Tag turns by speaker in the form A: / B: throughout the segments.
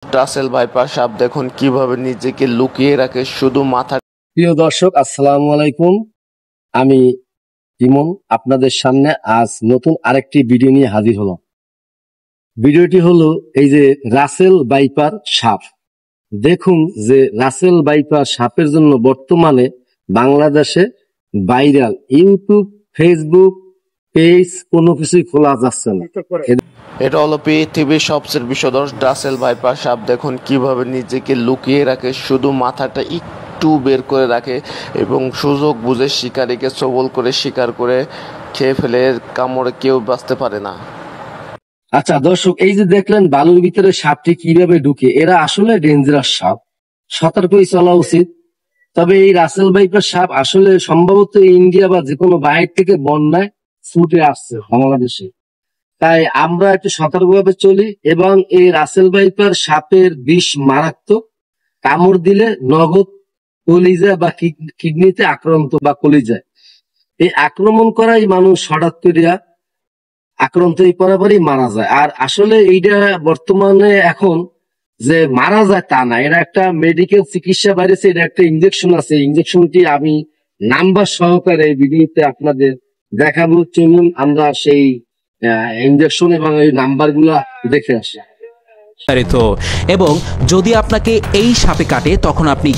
A: Russell viper সাপ দেখুন কিভাবে নিজেকে লুকিয়ে রাখে শুধু মাথা।
B: প্রিয় দর্শক, আসসালামু আলাইকুম। আমি ইমন আপনাদের সামনে আজ নতুন আরেকটি ভিডিও নিয়ে হাজির হলাম। ভিডিওটি হলো এই যে রাসেল ভাইপার সাপ। দেখুন যে রাসেল ভাইপার সাপের জন্য বর্তমানে বাংলাদেশে ভাইরাল ইউটিউব, ফেসবুক পেজ কোনো কিছুই খোলা যাচ্ছে না।
A: এটা হলো পৃথিবীর সবচেয়ে বিষধর রাসেল ভাইপার সাপ দেখুন কিভাবে নিজেকে লুকিয়ে রাখে শুধু মাথাটা একটু বের করে রাখে এবং সুযোগ বুঝে শিকারীকে সবল করে শিকার করে খেয়ে ফেলে। কামড়ে কেউ বাঁচতে পারে না।
B: আচ্ছা দর্শক, এই যে দেখলেন বালুর ভিতরে সাপটি কিভাবে ঢুকে, এরা আসলে ডেঞ্জারাস সাপ, সতর্কই চলা উচিত। তবে এই রাসেল ভাইপার সাপ আসলে সম্ভবত ইন্ডিয়া বা যে কোনো বাইরে থেকে বন্যায় ছুটে আসছে বাংলাদেশে, তাই আমরা একটু সতর্কভাবে চলি। এবং এই রাসেল ভাইপার সাপের বিষ মারাত্মক, কামড় দিলে নগদ কলিজা বা কিডনিতে আক্রান্ত বা কলিজায় এই আক্রমণ করাই মানুষ হঠাৎ করিয়া আক্রান্ত এই পরাপরই মারা যায়। আর আসলে এইটা বর্তমানে এখন যে মারা যায় তা না, এটা একটা মেডিকেল চিকিৎসা বাইরেছে, এটা একটা ইনজেকশন আছে। ইনজেকশনটি আমি নাম্বার সহকারে এই ভিডিওতে আপনাদের দেখাবো। চলুন আমরা সেই ইনজেকশন এবং এই নাম্বার গুলা দেখে আসি।
C: এবং যদি আপনাকে এই সাপে কাটে তখন আপনি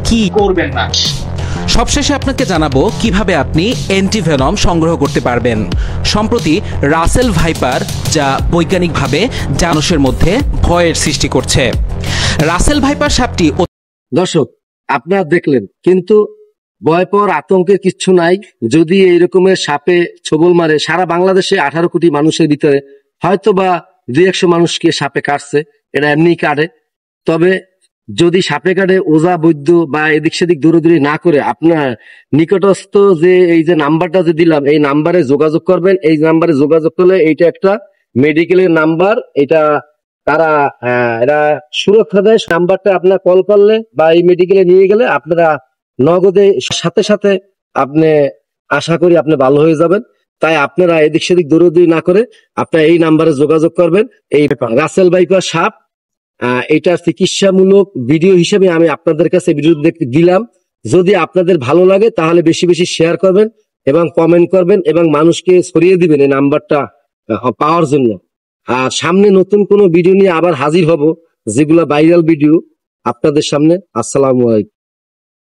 C: কি করবেন না। সবশেষে আপনাকে জানাবো কিভাবে আপনি অ্যান্টিভেনম সংগ্রহ করতে পারবেন। সম্প্রতি রাসেল ভাইপার, যা বৈজ্ঞানিকভাবে মানুষের মধ্যে ভয়ের সৃষ্টি করছে। রাসেল ভাইপার সাপটি
B: দর্শক আপনারা দেখলেন, কিন্তু ভয় পাওয়ার আতঙ্কের কিচ্ছু নাই। যদি এইরকমের সাপে ছোবল মারে, সারা বাংলাদেশে 18 কোটি মানুষের ভিতরে হয়তো বা 200 মানুষকে সাপে কাটছে, এটা এমনি কাটে। তবে যদি সাপে কাটে, ওজা বৈদ্য বা এদিক সেদিক দৌড়াদৌড়ি না করে আপনার নিকটস্থ যে এই যে নাম্বারটা যে দিলাম, এই নাম্বারে যোগাযোগ করবেন। এই নাম্বারে যোগাযোগ করলে এইটা একটা মেডিকেলের নাম্বার, এটা তারা এরা সুরক্ষা দেয়। নাম্বারটা আপনার কল করলে বা এই মেডিকেলে নিয়ে গেলে আপনারা নগদে সাথে সাথে আপনি আশা করি আপনি ভালো হয়ে যাবেন। তাই আপনারা এদিক সেদিক দৌড়াদৌড়ি না করে আপনারা এই নাম্বারে যোগাযোগ করবেন। এই রাসেল ভাইপার সাপ, এটা চিকিৎসামূলক ভিডিও হিসেবে আমি আপনাদের কাছে ভিডিও দেখতে দিলাম। যদি আপনাদের ভালো লাগে তাহলে বেশি বেশি শেয়ার করবেন এবং কমেন্ট করবেন এবং মানুষকে ছড়িয়ে দিবেন এই নাম্বারটা পাওয়ার জন্য। আর সামনে নতুন কোনো ভিডিও নিয়ে আবার হাজির হব, যেগুলা ভাইরাল ভিডিও আপনাদের সামনে। আসসালামু আলাইকুম।